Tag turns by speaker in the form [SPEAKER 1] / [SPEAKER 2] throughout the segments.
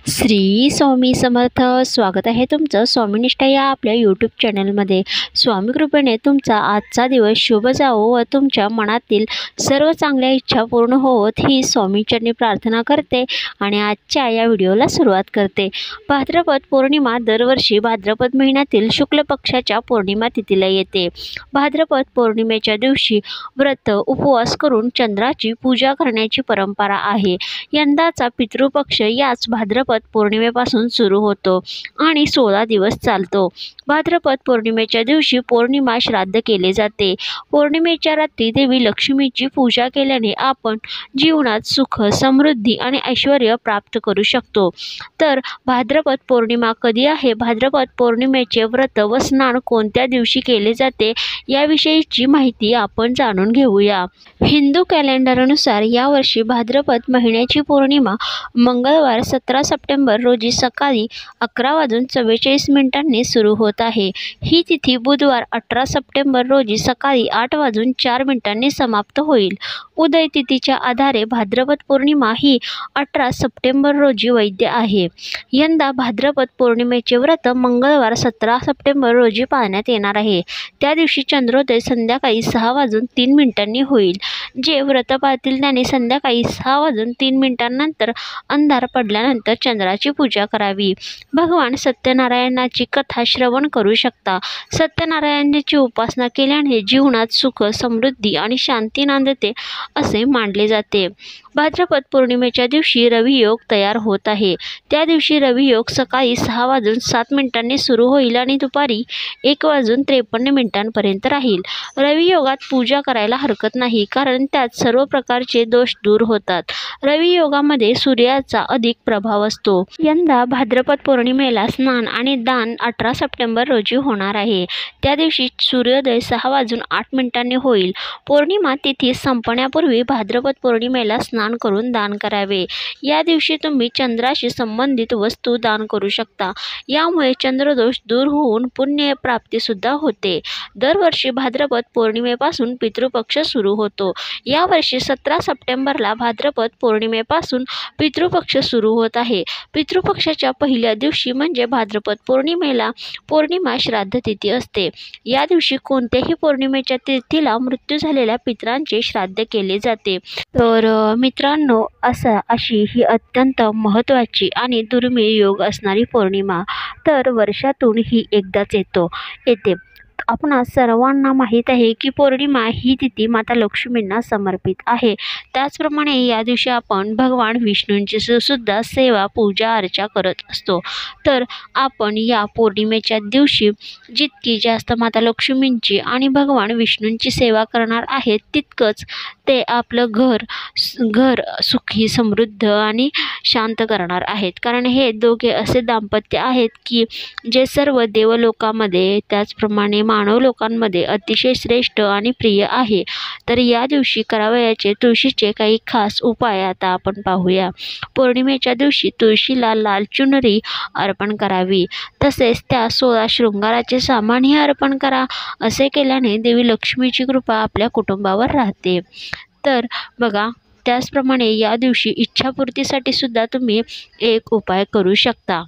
[SPEAKER 1] श्री स्वामी समर्थ. स्वागत आहे तुमचं स्वामीनिष्ठा या आपल्या यूट्यूब चॅनलमध्ये. स्वामी कृपेने तुमचा आजचा दिवस शुभ जावो व तुमच्या मनातील सर्व चांगल्या इच्छा पूर्ण होवोत ही स्वामींचरणी प्रार्थना करते आणि आजच्या या व्हिडिओला सुरुवात करते. भाद्रपद पौर्णिमा दरवर्षी भाद्रपद महिन्यातील शुक्ल पक्षाच्या पौर्णिमा तिथीला येते. भाद्रपद पौर्णिमेच्या दिवशी व्रत उपवास करून चंद्राची पूजा करण्याची परंपरा आहे. यंदाचा पितृपक्ष याच भाद्रपद पौर्णिमेपासून सुरू होतो आणि 16 दिवस चालतो. भाद्रपद पौर्णिमेच्या दिवशी पौर्णिमा श्राद्ध केले जाते. पौर्णिमेच्या रात्री देवी लक्ष्मीची पूजा केल्याने आपण जीवनात सुख, समृद्धी आणि ऐश्वर्य प्राप्त करू शकतो. तर भाद्रपद पौर्णिमा कधी आहे, भाद्रपद पौर्णिमेचे व्रत व स्नान कोणत्या दिवशी केले जाते याविषयीची माहिती आपण जाणून घेऊया. हिंदू कॅलेंडरनुसार यावर्षी भाद्रपद महिन्याची पौर्णिमा मंगळवार 17 सप्टेंबर रोजी सकाळी 11:44 सुरू होत आहे. ही तिथी बुधवार 18 सप्टेंबर रोजी सकाळी 8:04 समाप्त होईल. उदय तिथीच्या आधारे भाद्रपद पौर्णिमा ही 18 सप्टेंबर रोजी वैध आहे. यंदा भाद्रपद पौर्णिमेचे व्रत मंगळवार 17 सप्टेंबर रोजी पाळण्यात येणार आहे. त्या दिवशी चंद्रोदय संध्याकाळी 6:03 होईल. जे व्रत पाळतील त्यांनी संध्याकाळी 6:03 नंतर अंधार पडल्यानंतर चंद्राची पूजा करावी. भगवान सत्यनारायणाची कथा श्रवण करू शकता. सत्यनारायणाची उपासना केल्याने जीवनात सुख, समृद्धी आणि शांती नांदते असे मानले जाते. भाद्रपद पौर्णिमेच्या दिवशी रवियोग तयार होत आहे. त्या दिवशी रवियोग सकाळी 6:07 सुरू होईल आणि दुपारी 1:53 राहील. रवियोगात पूजा करायला हरकत नाही, कारण त्यात सर्व प्रकारचे दोष दूर होतात. रवियोगामध्ये सूर्याचा अधिक प्रभाव असतो. यंदा भाद्रपद पौर्णिमेला स्नान आणि दान 18 सप्टेंबर रोजी होणार आहे. त्या दिवशी सूर्योदय 6:08 होईल. पौर्णिमा तिथी संपण्यापूर्वी भाद्रपद पौर्णिमेला स्नान करून दान करावे. या दिवशी तुम्ही चंद्राशी संबंधित वस्तू दान करू शकता. यामुळे चंद्रदोष दूर होऊन पुण्य प्राप्ती सुद्धा होते. दरवर्षी भाद्रपद पौर्णिमेपासून पितृपक्ष सुरू होतो. यावर्षी 17 सप्टेंबरला भाद्रपद पौर्णिमेपासून पितृपक्ष सुरू होत आहे. पितृपक्षाच्या पहिल्या दिवशी म्हणजे भाद्रपद पौर्णिमेला पौर्णिमा श्राद्ध तिथी असते. या दिवशी कोणत्याही पौर्णिमेच्या तिथीला मृत्यू झालेल्या पितरांचे श्राद्ध केले जाते. तर मित्रांनो, अशी ही अत्यंत महत्त्वाची आणि दुर्मिळ योग असणारी पौर्णिमा तर वर्षातून ही एकदाच येते. आपणा सर्वांना माहीत आहे की पौर्णिमा ही तिथी माता लक्ष्मींना समर्पित आहे. त्याचप्रमाणे या दिवशी आपण भगवान विष्णूंची सुद्धा सेवा, पूजा अर्चा करत असतो. तर आपण या पौर्णिमेच्या दिवशी जितकी जास्त माता लक्ष्मींची आणि भगवान विष्णूंची सेवा करणार आहेत, तितकंच ते आपलं घर सुखी, समृद्ध आणि शांत करणार आहेत. कारण हे दोघे असे दाम्पत्य आहेत की जे सर्व देवलोकामध्ये त्याचप्रमाणे मानव लोकांमध्ये अतिशय श्रेष्ठ आणि प्रिय आहे. तर या दिवशी करावयाचे तुळशीचे काही खास उपाय आता आपण पाहूया. पौर्णिमेच्या दिवशी तुळशीला लाल चुनरी अर्पण करावी. तसेच त्या 16 शृंगाराचे सामानही अर्पण करा. असे केल्याने देवी लक्ष्मीची कृपा आपल्या कुटुंबावर राहते. तर बघा, त्याचप्रमाणे या दिवशी इच्छापूर्तीसाठी सुद्धा तुम्ही एक उपाय करू शकता.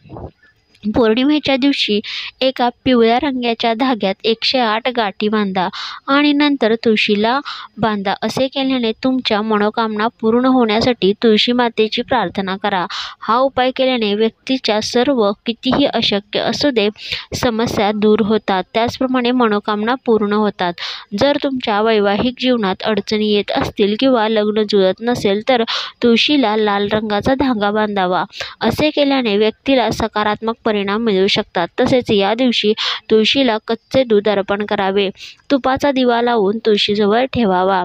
[SPEAKER 1] पौर्णिमेच्या दिवशी एका पिवळ्या रंगाच्या धाग्यात 108 गाठी बांधा आणि नंतर तुळशीला बांधा. असे केल्याने तुमच्या मनोकामना पूर्ण होण्यासाठी तुळशी मातेची प्रार्थना करा. हा उपाय केल्याने व्यक्तीच्या सर्व कितीही अशक्य असू दे समस्या दूर होतात. त्याचप्रमाणे मनोकामना पूर्ण होतात. जर तुमच्या वैवाहिक जीवनात अडचणी येत असतील किंवा लग्न जुळत नसेल तर तुळशीला लाल रंगाचा धागा बांधावा. असे केल्याने व्यक्तीला सकारात्मक परिणाम मिळू शकतात. तसेच या दिवशी तुळशीला कच्चे दूध अर्पण करावे. तुपाचा दिवा लावून तुळशीजवळ ठेवावा.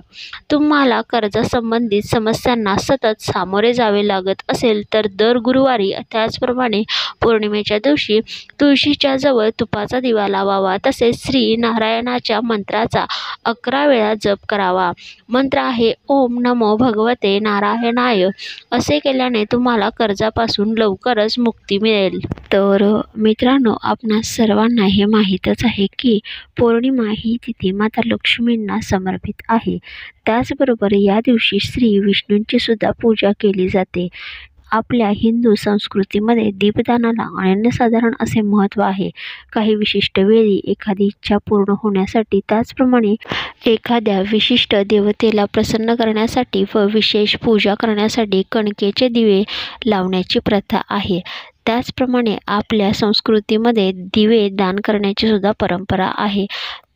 [SPEAKER 1] तुम्हाला कर्जासंबंधित समस्यांना सतत सामोरे जावे लागत असेल तर दर गुरुवारी त्याचप्रमाणे पौर्णिमेच्या दिवशी तुळशीच्या जवळ तुपाचा दिवा लावावा. तसेच श्री नारायणाच्या मंत्राचा 11 वेळा जप करावा. मंत्र आहे ओम नमो भगवते नारायणाय. असे केल्याने तुम्हाला कर्जापासून लवकरच मुक्ती मिळेल. तर मित्रांनो, आपणा सर्वांना हे माहीतच आहे की पौर्णिमा ही तिथी माता लक्ष्मींना समर्पित आहे. त्याचबरोबर या दिवशी श्री विष्णूंची सुद्धा पूजा केली जाते. आपल्या हिंदू संस्कृतीमध्ये दीपदानाला अनन्यसाधारण असे महत्त्व आहे. काही विशिष्ट वेळी एखादी इच्छा पूर्ण होण्यासाठी, त्याचप्रमाणे एखाद्या विशिष्ट देवतेला प्रसन्न करण्यासाठी व विशेष पूजा करण्यासाठी कणकेचे दिवे लावण्याची प्रथा आहे. त्याचप्रमाणे आपल्या संस्कृतीमध्ये दिवे दान करण्याची सुद्धा परंपरा आहे.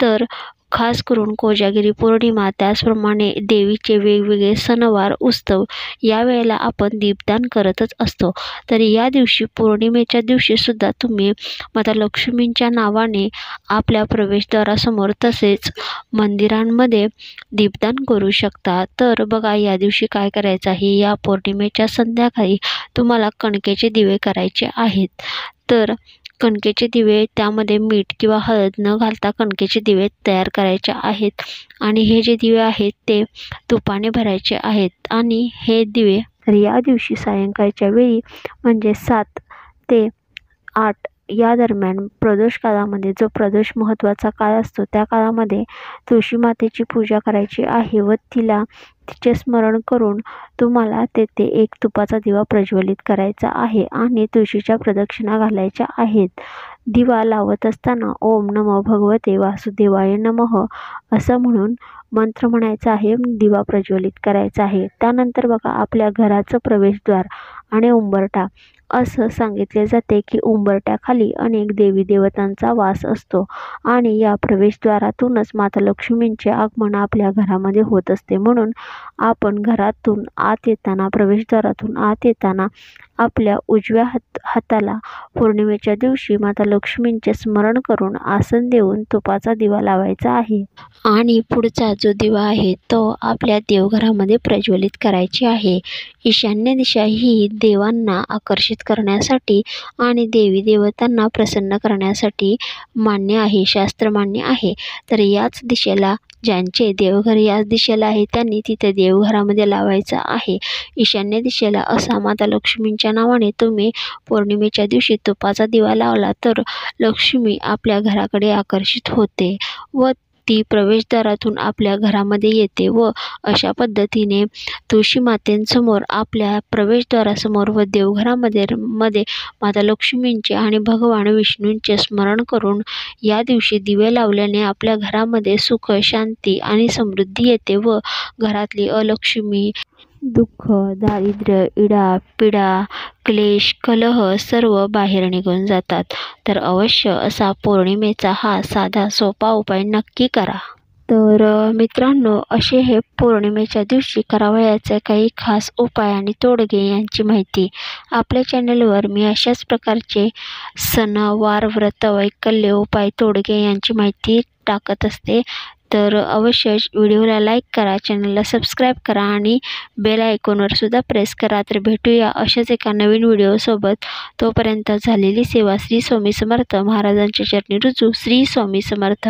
[SPEAKER 1] तर खास करून कोजागिरी पौर्णिमा, त्याचप्रमाणे देवीचे वेगवेगळे सणवार, उत्सव यावेळेला आपण दीपदान करतच असतो. तर या दिवशी, पौर्णिमेच्या दिवशी सुद्धा तुम्ही माता लक्ष्मींच्या नावाने आपल्या प्रवेशद्वारासमोर तसेच मंदिरांमध्ये दीपदान करू शकता. तर बघा, या दिवशी काय करायचं आहे. या पौर्णिमेच्या संध्याकाळी तुम्हाला कणकेचे दिवे करायचे आहेत. तर कणकेचे दिवे, त्यामध्ये मीठ किंवा हळद न घालता कणकेचे दिवे तयार करायचे आहेत आणि हे जे दिवे आहेत ते तुपाने भरायचे आहेत. आणि हे दिवे तर या दिवशी सायंकाळच्या वेळी म्हणजे 7 ते 8 या दरम्यान प्रदोष काळामध्ये, जो प्रदोष महत्त्वाचा काळ असतो, त्या काळामध्ये तुळशी मातेची पूजा करायची आहे व तिचे स्मरण करून तुम्हाला तेथे एक तुपाचा दिवा प्रज्वलित करायचा आहे आणि तुळशीच्या प्रदक्षिणा घालायच्या आहेत. दिवा लावत असताना ओम नमो भगवते वासुदेवाय नमः असं म्हणून मंत्र म्हणायचा आहे, दिवा प्रज्वलित करायचा आहे. त्यानंतर बघा, आपल्या घराचं प्रवेशद्वार आणि उंबरठा असं सांगितले जाते की उंबरठ्याखाली अनेक देवी देवतांचा वास असतो आणि या प्रवेशद्वारातूनच माता लक्ष्मींचे आगमन आपल्या घरामध्ये होत असते. म्हणून आपण घरातून आत येताना, प्रवेशद्वारातून आत येताना आपल्या उजव्या हाताला पौर्णिमेच्या दिवशी माता लक्ष्मींचे स्मरण करून आसन देऊन तुपाचा दिवा लावायचा आहे आणि पुढचा जो दिवा आहे तो आपल्या देवघरामध्ये प्रज्वलित करायची आहे. ईशान्य दिशा ही देवांना आकर्षित करण्यासाठी आणि देवी देवतांना प्रसन्न करण्यासाठी मान्य आहे, शास्त्रमान्य आहे. तर याच दिशेला, ज्यांचे देवघर याच दिशेला आहे, त्यांनी तिथे देवघरामध्ये लावायचा आहे. ईशान्य दिशेला असा माता लक्ष्मींच्या नावाने तुम्ही पौर्णिमेच्या दिवशी तुपाचा दिवा लावला तर लक्ष्मी आपल्या घराकडे आकर्षित होते व ती प्रवेशद्वारातून आपल्या घरामध्ये येते व अशा पद्धतीने तुळशी मातेंसमोर, आपल्या प्रवेशद्वारासमोर व देवघरामध्ये माता लक्ष्मींचे आणि भगवान विष्णूंचे स्मरण करून या दिवशी दिवे लावल्याने आपल्या घरामध्ये सुख, शांती आणि समृद्धी येते व घरातली अलक्ष्मी, दुःख, दारिद्र्य, इडा, पिडा, क्लेश, कलह सर्व बाहेर निघून जातात. तर अवश्य असा पौर्णिमेचा हा साधा सोपा उपाय नक्की करा. तर मित्रांनो, असे हे पौर्णिमेच्या दिवशी करावयाचे काही खास उपाय आणि तोडगे यांची माहिती आपल्या चॅनलवर मी अशाच प्रकारचे सणवार, व्रत, वैकल्य, उपाय, तोडगे यांची माहिती टाकत असते. तर अवश्य व्हिडिओला लाईक करा, चॅनलला सबस्क्राईब करा आणि बेल आयकॉनवर सुद्धा प्रेस करा. तर भेटूया अशाच एका नवीन व्हिडिओसोबत. तोपर्यंत झालेली सेवा. श्री स्वामी समर्थ. महाराजांच्या चरणी रुजू. श्री स्वामी समर्थ.